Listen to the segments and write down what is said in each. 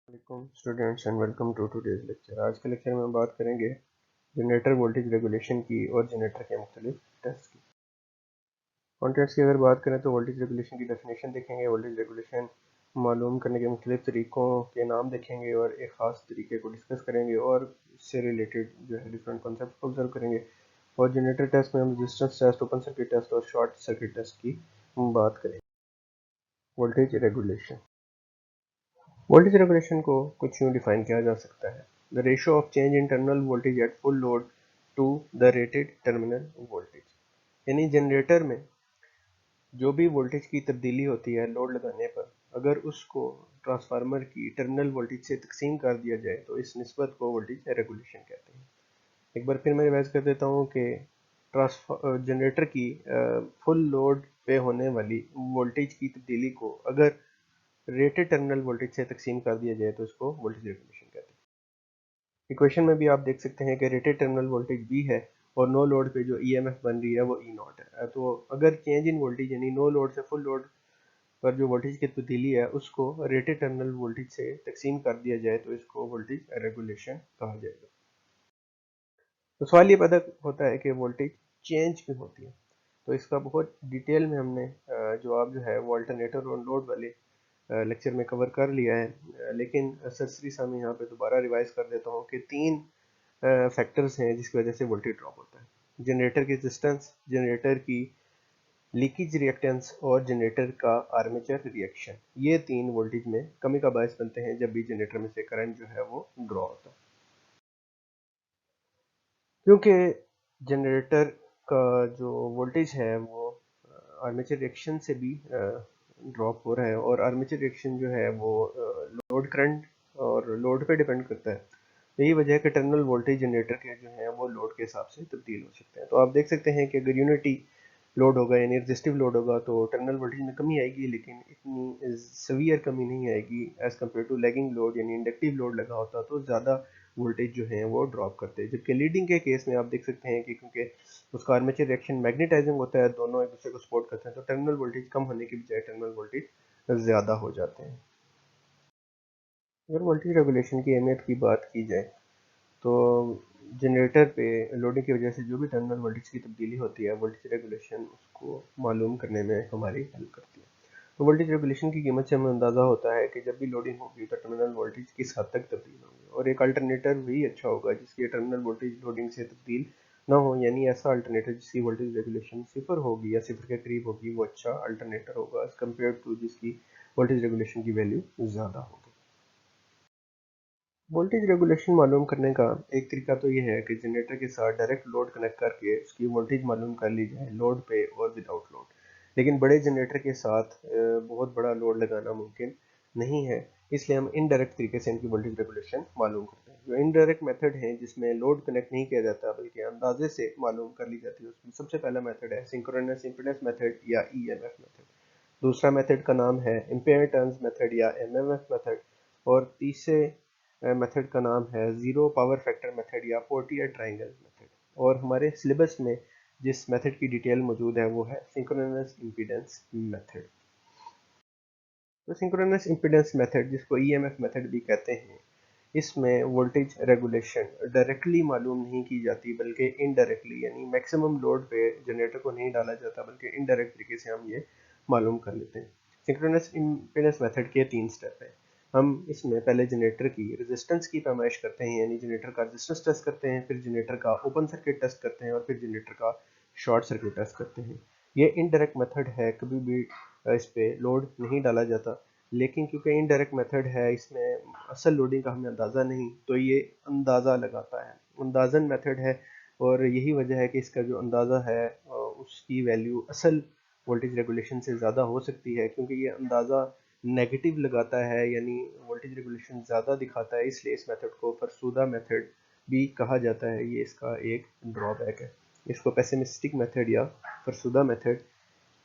वालेकुम students and welcome to today's lecture. आज के लेक्चर में हम बात करेंगे जनरेटर वोल्टेज रेगुलेशन की और जनरेटर के मुख्तलिफ टेस्ट की। कॉन्टेंट्स की अगर बात करें तो वोल्टेज रेगुलेशन की डेफिनेशन देखेंगे, वोल्टेज रेगुलेशन मालूम करने के मुख्तलिफ तरीक़ों के नाम देखेंगे और एक ख़ास तरीके को डिस्कस करेंगे और इससे रिलेटेड जो है डिफरेंट कॉन्सेप्ट को ऑब्जर्व करेंगे। और जनरेटर टेस्ट में हम resistance test, open circuit test और शॉर्ट सर्किट टेस्ट की हम बात करेंगे। वोल्टेज रेगुलेशन, वोल्टेज रेगुलेशन को कुछ यूँ डिफाइन किया जा सकता है: the ratio of change in terminal voltage at full load to the rated terminal voltage. यानी जनरेटर में जो भी वोल्टेज की तब्दीली होती है लोड लगाने पर, अगर उसको ट्रांसफार्मर की टर्मिनल वोल्टेज से तकसीम कर दिया जाए तो इस निस्बत को वोल्टेज रेगुलेशन कहते हैं। एक बार फिर मैं रिवाइज कर देता हूँ कि जनरेटर की फुल लोड पे होने वाली वोल्टेज की तब्दीली को अगर रेटेड टर्मिनल वोल्टेज से तकसीम कर दिया जाए तो इसको वोल्टेज रेगुलेशन कहते हैं। इक्वेशन में भी आप देख सकते हैं कि रेटेड टर्मिनल वोल्टेज V है और नो लोड पे जो EMF बन रही है वो E नॉट है। तो अगर चेंज इन वोल्टेज यानी नो लोड से फुल लोड पर जो वोल्टेज की तब्दीली है उसको रेटेड टर्मिनल वोल्टेज से तकसीम कर दिया जाए तो इसको वोल्टेज रेगुलेशन कहा जाएगा। तो सवाल ये पैदा होता है कि वोल्टेज चेंज क्यों होती है। तो इसका बहुत डिटेल में हमने जवाब जो है वो अल्टरनेटर और लोड वाले लेक्चर में कवर कर लिया है, लेकिन सरसरी सा मैं यहाँ पे दोबारा रिवाइज कर देता हूँ कि तीन फैक्टर्स हैं जिसकी वजह से वोल्टेज ड्रॉप होता है: जनरेटर की रेजिस्टेंस, जनरेटर की लीकेज रिएक्टेंस और जनरेटर का आर्मेचर रिएक्शन। ये तीन वोल्टेज में कमी का बायस बनते हैं जब भी जनरेटर में से करंट जो है वो ड्रॉ होता है। क्योंकि जनरेटर का जो वोल्टेज है वो आर्मेचर रिएक्शन से भी ड्रॉप हो रहा है और आर्मेचर रिएक्शन जो है वो लोड करंट और लोड पे डिपेंड करता है। यही वजह है कि टर्मिनल वोल्टेज जनरेटर के जो है वो लोड के हिसाब से तब्दील हो सकते हैं। तो आप देख सकते हैं कि अगर यूनिटी लोड होगा यानी रेजिस्टिव लोड होगा तो टर्मिनल वोल्टेज में कमी आएगी, लेकिन इतनी सवियर कमी नहीं आएगी as compared to lagging load यानी इंडक्टिव लोड लगा होता तो ज़्यादा वोल्टेज जो है वो ड्रॉप करते हैं। जबकि लीडिंग के केस में आप देख सकते हैं कि क्योंकि उसका आर्मेचर रिएक्शन मैग्नेटाइजिंग होता है, दोनों एक दूसरे को सपोर्ट करते हैं, तो टर्मिनल वोल्टेज कम होने की बजाय टर्मिनल वोल्टेज ज़्यादा हो जाते हैं। अगर वोल्टेज रेगुलेशन की अहमियत की बात की जाए तो जनरेटर पे लोडिंग की वजह से जो भी टर्मिनल वोल्टेज की तब्दीली होती है, वोल्टेज रेगुलेशन उसको मालूम करने में हमारी हेल्प करती है। तो वोल्टेज रेगुलेशन की कीमत से हमें अंदाज़ा होता है कि जब भी लोडिंग होगी तो टर्मिनल वोल्टेज किस हद तक तब्दील होंगे, और एक अल्टरनेटर वही अच्छा होगा जिसकी टर्मिनल वोल्टेज लोडिंग से तब्दील ना हो, यानी ऐसा अल्टरनेटर जिसकी वोल्टेज रेगुलेशन सिफर होगी या सिफर के करीब होगी वो अच्छा अल्टरनेटर होगा एज कम्पेयर टू जिसकी वोल्टेज रेगुलेशन की वैल्यू ज़्यादा होगी। वोल्टेज रेगुलेशन मालूम करने का एक तरीका तो ये है कि जनरेटर के साथ डायरेक्ट लोड कनेक्ट करके उसकी वोल्टेज मालूम कर ली जाए लोड पे और विदाउट लोड। लेकिन बड़े जनरेटर के साथ बहुत बड़ा लोड लगाना मुमकिन नहीं है, इसलिए हम इनडायरेक्ट तरीके से इनकी वोल्टेज रेगुलेशन मालूम करते हैं। जो इनडायरेक्ट मेथड है जिसमें लोड कनेक्ट नहीं किया जाता बल्कि अंदाजे से मालूम कर ली जाती है, उसमें सबसे पहला मेथड है सिंक्रोनस इम्पीडेंस मेथड या ईएमएफ मेथड। दूसरा मेथड का नाम है एम्पेयर टर्न्स मेथड या एमएमएफ मेथड, और तीसरे मेथड का नाम है ज़ीरो पावर फैक्टर मेथड या पोर्टियर ट्रायंगल मेथड। और हमारे सिलेबस में जिस मेथड की डिटेल मौजूद है वो है सिंक्रोनस इम्पीडेंस मेथड। तो सिंक्रोनस इम्पीडेंस मेथड, जिसको ईएमएफ मेथड भी कहते हैं, इसमें वोल्टेज रेगुलेशन डायरेक्टली मालूम नहीं की जाती बल्कि इनडायरेक्टली, यानी मैक्सिमम लोड पे जनरेटर को नहीं डाला जाता बल्कि इनडायरेक्ट तरीके से हम ये मालूम कर लेते हैं। सिंक्रोनस इम्पीडेंस मेथड के तीन स्टेप हैं। हम इसमें पहले जनरेटर की रेजिस्टेंस की पैमाइश करते हैं, यानी जनरेटर का रेजिस्टेंस टेस्ट करते हैं, फिर जनरेटर का ओपन सर्किट टेस्ट करते हैं और फिर जनरेटर का शॉर्ट सर्किट टेस्ट करते हैं। ये इनडायरेक्ट मेथड है, कभी भी इस पे लोड नहीं डाला जाता, लेकिन क्योंकि इनडायरेक्ट मेथड है इसमें असल लोडिंग का हमें अंदाज़ा नहीं, तो ये अंदाज़ा लगाता है, अंदाजन मेथड है। और यही वजह है कि इसका जो अंदाज़ा है उसकी वैल्यू असल वोल्टेज रेगुलेशन से ज़्यादा हो सकती है, क्योंकि ये अंदाज़ा नेगेटिव लगाता है यानी वोल्टेज रेगुलेशन ज़्यादा दिखाता है, इसलिए इस मेथड को फरसूदा मेथड भी कहा जाता है। ये इसका एक ड्रॉबैक है। इसको पेसिमिस्टिक मेथड या फरसूदा मेथड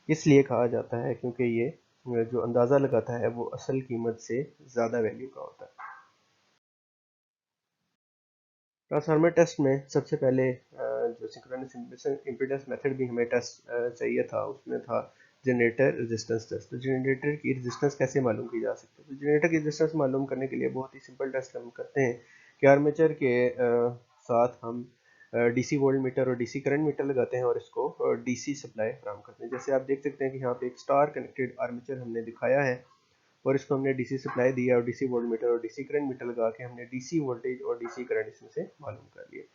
इसलिए कहा जाता है क्योंकि ये जो अंदाज़ा लगाता है वो असल कीमत से ज़्यादा वैल्यू का होता है। ट्रांसफार्मर टेस्ट में सबसे पहले जो सिंक्रोनस इम्पीडेंस मेथड भी हमें टेस्ट चाहिए था, उसमें था जनरेटर रेजिस्टेंस टेस्ट। तो जनरेटर की रेजिस्टेंस कैसे मालूम की जा सकती है? तो जनरेटर की रेजिस्टेंस मालूम करने के लिए बहुत ही सिंपल टेस्ट हम करते हैं कि आर्मेचर के साथ हम डीसी वोल्ट मीटर और डीसी करंट मीटर लगाते हैं और इसको डीसी सप्लाई फराहम करते हैं। जैसे आप देख सकते हैं कि यहाँ पे एक स्टार कनेक्टेड आर्मेचर हमने दिखाया है और इसको हमने डीसी सप्लाई दिया और डीसी वोल्ट मीटर और डीसी करंट मीटर लगा के हमने डीसी वोल्टेज और डीसी करंट इसमें से मालूम कर लिए।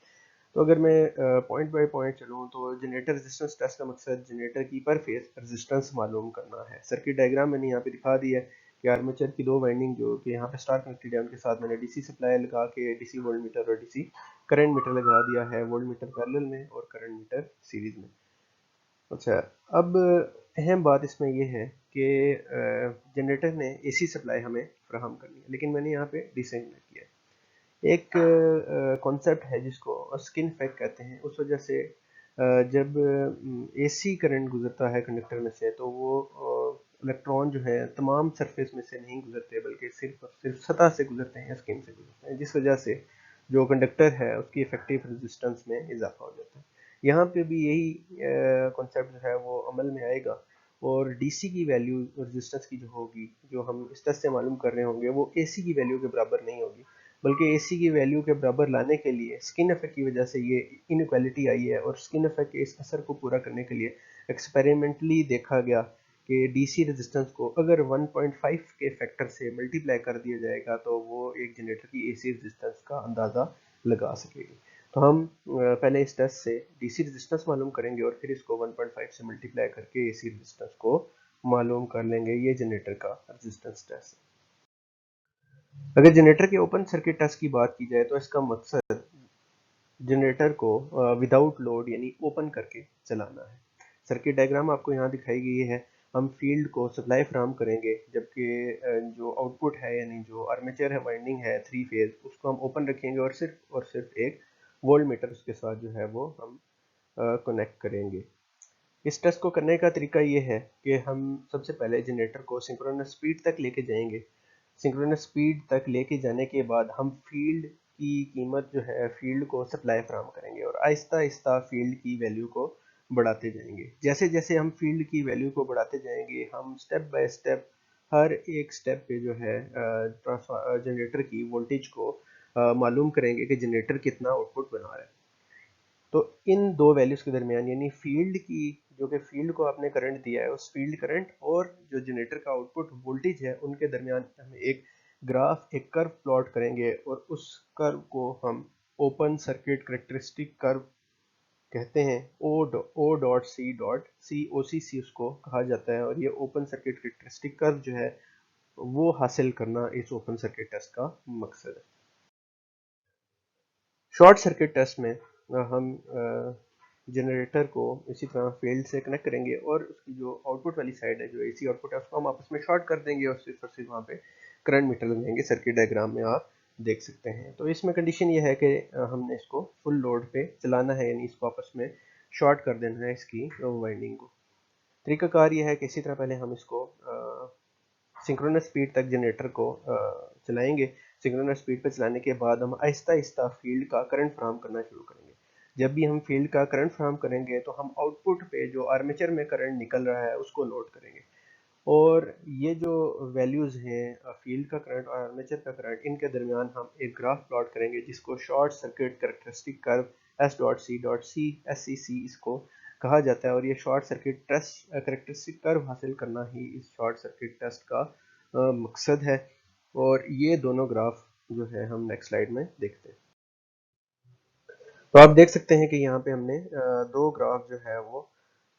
तो अगर मैं पॉइंट बाय पॉइंट चलूँ तो जनरेटर रेजिस्टेंस टेस्ट का मकसद जनरेटर की पर फेज रेजिस्टेंस मालूम करना है। सर्किट डायग्राम मैंने यहाँ पे दिखा दी है कि आर्मेचर की दो वाइंडिंग जो कि यहाँ पे स्टार कनेक्टेड है उनके साथ मैंने डीसी सप्लाई लगा के डीसी वोल्ट मीटर और डीसी करंट मीटर लगा दिया है, वोल्ट मीटर पैरेलल में और करंट मीटर सीरीज में। अच्छा, अब अहम बात इसमें यह है कि जनरेटर ने एसी सप्लाई हमें फ्राहम करनी है, लेकिन मैंने यहाँ पे डिजाइन किया है। एक कॉन्सेप्ट है जिसको स्किन इफेक्ट कहते हैं। उस वजह से जब एसी करंट गुजरता है कंडक्टर में से तो वो इलेक्ट्रॉन जो है तमाम सरफेस में से नहीं गुजरते बल्कि सिर्फ और सिर्फ सतह से गुजरते हैं, स्किन से गुजरते हैं, जिस वजह से जो कंडक्टर है उसकी इफेक्टिव रेजिस्टेंस में इजाफा हो जाता है। यहाँ पे भी यही कॉन्सेप्ट जो है वो अमल में आएगा और डीसी की वैल्यू रेजिस्टेंस की जो होगी, जो हम इस टेस्ट से मालूम कर रहे होंगे, वो एसी की वैल्यू के बराबर नहीं होगी, बल्कि एसी की वैल्यू के बराबर लाने के लिए स्किन इफेक्ट की वजह से ये इनइक्वालिटी आई है और स्किन इफेक्ट के इस असर को पूरा करने के लिए एक्सपेरिमेंटली देखा गया कि डीसी रेजिस्टेंस को अगर 1.5 के फैक्टर से मल्टीप्लाई कर दिया जाएगा तो वो एक जनरेटर की एसी रेजिस्टेंस का अंदाज़ा लगा सकेगी। तो हम पहले इस टेस्ट से डीसी रेजिस्टेंस मालूम करेंगे और फिर इसको 1.5 से मल्टीप्लाई करके एसी रेजिस्टेंस को मालूम कर लेंगे। ये जनरेटर का रेजिस्टेंस टेस्ट। अगर जनरेटर के ओपन सर्किट टेस्ट की बात की जाए तो इसका मकसद जनरेटर को विदाउट लोड यानी ओपन करके चलाना है। सर्किट डायग्राम आपको यहाँ दिखाई गई है। हम फील्ड को सप्लाई फ्राहम करेंगे जबकि जो आउटपुट है यानी जो आर्मेचर है वाइंडिंग है थ्री फेज, उसको हम ओपन रखेंगे और सिर्फ एक वोल्ट मीटर उसके साथ जो है वो हम कनेक्ट करेंगे। इस टेस्ट को करने का तरीका ये है कि हम सबसे पहले जनरेटर को सिंक्रोनस स्पीड तक लेके जाएंगे। सिंक्रोनस स्पीड तक लेके जाने के बाद हम फील्ड की कीमत जो है फील्ड को सप्लाई फ्राहम करेंगे और आहिस्ता आहिस्ता फील्ड की वैल्यू को बढ़ाते जाएंगे। जैसे जैसे हम फील्ड की वैल्यू को बढ़ाते जाएंगे हम स्टेप बाय स्टेप हर एक स्टेप पे जो है जनरेटर की वोल्टेज को मालूम करेंगे कि जनरेटर कितना आउटपुट बना रहा है। तो इन दो वैल्यूज के दरमियान यानी फील्ड की जो कि फील्ड को आपने करंट दिया है उस फील्ड करंट और जो जनरेटर का आउटपुट वोल्टेज है उनके दरमियान हम एक ग्राफ एक कर्व प्लॉट करेंगे और उस कर्व को हम ओपन सर्किट करेक्टरिस्टिक कर्व कहते हैं। ओ डॉट सी ओ सी उसको कहा जाता है और ये ओपन सर्किट करेक्टरिस्टिक कर्व जो है वो हासिल करना इस ओपन सर्किट टेस्ट का मकसद है। शॉर्ट सर्किट टेस्ट में हम जनरेटर को इसी तरह फील्ड से कनेक्ट करेंगे और उसकी जो आउटपुट वाली साइड है जो एसी आउटपुट है उसको हम आपस में शॉर्ट कर देंगे और सिर्फ वहाँ पे करंट मीटर लगाएंगे। सर्किट डायग्राम में आप देख सकते हैं। तो इसमें कंडीशन ये है कि हमने इसको फुल लोड पे चलाना है यानी इसको आपस में शॉर्ट कर देना है इसकी वाइंडिंग को। तरीकाकार ये है कि इसी तरह पहले हम इसको सिंक्रोनस स्पीड तक जनरेटर को चलाएंगे। सिंक्रोनस स्पीड पर चलाने के बाद हम आहिस्ता आहिस्ता फील्ड का करंट फ्राहम करना शुरू करेंगे। जब भी हम फील्ड का करंट फ्राहम करेंगे तो हम आउटपुट पे जो आर्मेचर में करंट निकल रहा है उसको नोट करेंगे और ये जो वैल्यूज हैं फील्ड का करंट और आर्मेचर का करंट इनके दरमियान हम एक ग्राफ प्लॉट करेंगे जिसको short circuit characteristic curve S.C.C इसको कहा जाता है और ये short circuit test characteristic curve हासिल करना ही इस शॉर्ट सर्किट टेस्ट का मकसद है। और ये दोनों ग्राफ जो है हम नेक्स्ट स्लाइड में देखते हैं। तो आप देख सकते हैं कि यहाँ पे हमने दो ग्राफ जो है वो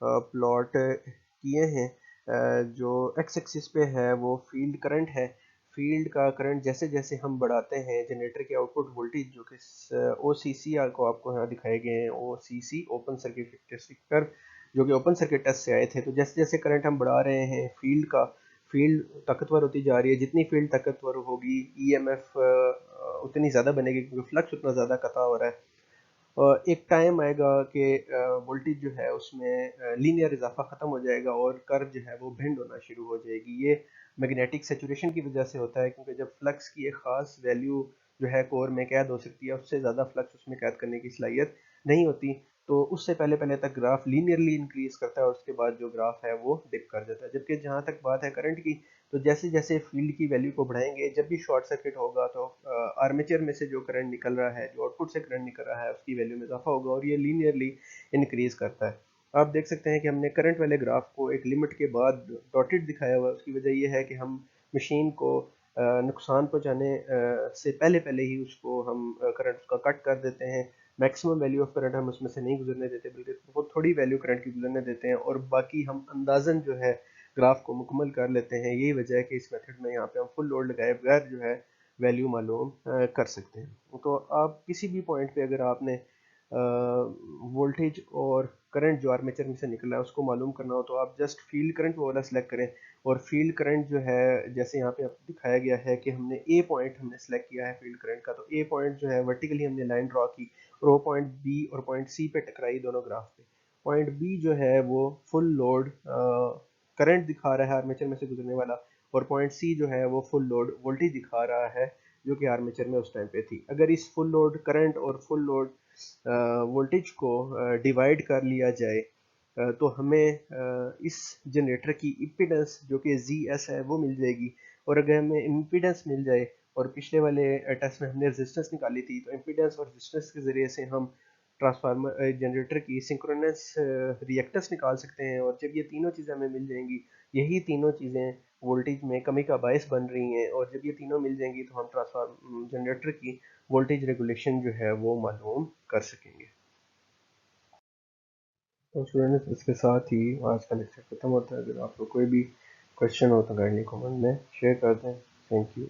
प्लॉट किए हैं। जो एक्स एक्सिस पे है वो फील्ड करंट है। फील्ड का करंट जैसे जैसे हम बढ़ाते हैं जनरेटर के आउटपुट वोल्टेज जो कि ओ सी सी को आपको यहाँ दिखाए गए हैं, ओ सी सी ओपन सर्किट कैरेक्टरिस्टिक कर्व जो कि ओपन सर्किट टेस्ट से आए थे। तो जैसे जैसे करंट हम बढ़ा रहे हैं फील्ड ताकतवर होती जा रही है। जितनी फील्ड ताकतवर होगी ईएमएफ उतनी ज़्यादा बनेगी क्योंकि फ्लक्स उतना ज़्यादा कता हो रहा है। एक टाइम आएगा कि वोल्टेज जो है उसमें लीनियर इजाफा ख़त्म हो जाएगा और कर्व जो है वो बेंड होना शुरू हो जाएगी। ये मैग्नेटिक सेचुरेशन की वजह से होता है क्योंकि जब फ्लक्स की एक ख़ास वैल्यू जो है कोर में कैद हो सकती है उससे ज़्यादा फ्लक्स उसमें कैद करने की सलाहियत नहीं होती। तो उससे पहले पहले तक ग्राफ लीनियरली इंक्रीज करता है और उसके बाद जो ग्राफ है वो डिप कर जाता है। जबकि जहाँ तक बात है करंट की, तो जैसे जैसे फील्ड की वैल्यू को बढ़ाएंगे, जब भी शॉर्ट सर्किट होगा तो आर्मेचर में से जो करंट निकल रहा है, जो आउटपुट से करंट निकल रहा है, उसकी वैल्यू में इजाफा होगा और ये लीनियरली इंक्रीज करता है। आप देख सकते हैं कि हमने करंट वाले ग्राफ को एक लिमिट के बाद डॉटेड दिखाया हुआ है। उसकी वजह यह है कि हम मशीन को नुकसान पहुंचाने से पहले पहले ही उसको हम करंट उसका कट कर देते हैं। मैक्सिमम वैल्यू ऑफ करंट हम उसमें से नहीं गुजरने देते, बल्कि बहुत थोड़ी वैल्यू करंट की गुजरने देते हैं और बाकी हम अंदाजन जो है ग्राफ को मुकम्मल कर लेते हैं। यही वजह है कि इस मेथड में यहाँ पे हम फुल लोड लगाए बगैर जो है वैल्यू मालूम कर सकते हैं। तो आप किसी भी पॉइंट पे अगर आपने वोल्टेज और करंट जो आर्मेचर में से निकला है उसको मालूम करना हो, तो आप जस्ट फील्ड करंट वो वाला सेलेक्ट करें। और फील्ड करंट जो है, जैसे यहाँ पे आपको दिखाया गया है कि हमने ए पॉइंट हमने सेलेक्ट किया है फील्ड करंट का, तो ए पॉइंट जो है वर्टिकली हमने लाइन ड्रॉ की और वो पॉइंट बी और पॉइंट सी पे टकराई दोनों ग्राफ पे। पॉइंट बी जो है वो फुल लोड करंट दिखा रहा है आर्मेचर में से गुजरने वाला, और पॉइंट सी जो है वो फुल लोड वोल्टेज दिखा रहा है जो कि आर्मेचर में उस टाइम पे थी। अगर इस फुल लोड करंट और फुल लोड वोल्टेज को डिवाइड कर लिया जाए तो हमें इस जनरेटर की इम्पीडेंस जो कि ZS है वो मिल जाएगी। और अगर हमें इम्पीडेंस मिल जाए, और पिछले वाले टेस्ट में हमने रेजिस्टेंस निकाली थी, तो इम्पीडेंस और रेजिस्टेंस के ज़रिए से हम ट्रांसफार्मर जनरेटर की सिंक्रोनस रिएक्टेंस निकाल सकते हैं। और जब ये तीनों चीज़ें हमें मिल जाएंगी, यही तीनों चीज़ें वोल्टेज में कमी का बायस बन रही हैं, और जब ये तीनों मिल जाएंगी तो हम ट्रांसफार्मर जनरेटर की वोल्टेज रेगुलेशन जो है वो मालूम कर सकेंगे। तो स्टूडेंट्स, इसके साथ ही आज का लेक्चर खत्म होता है। अगर आपको कोई भी क्वेश्चन हो तो काइंडली कमेंट में शेयर कर दें। Thank you.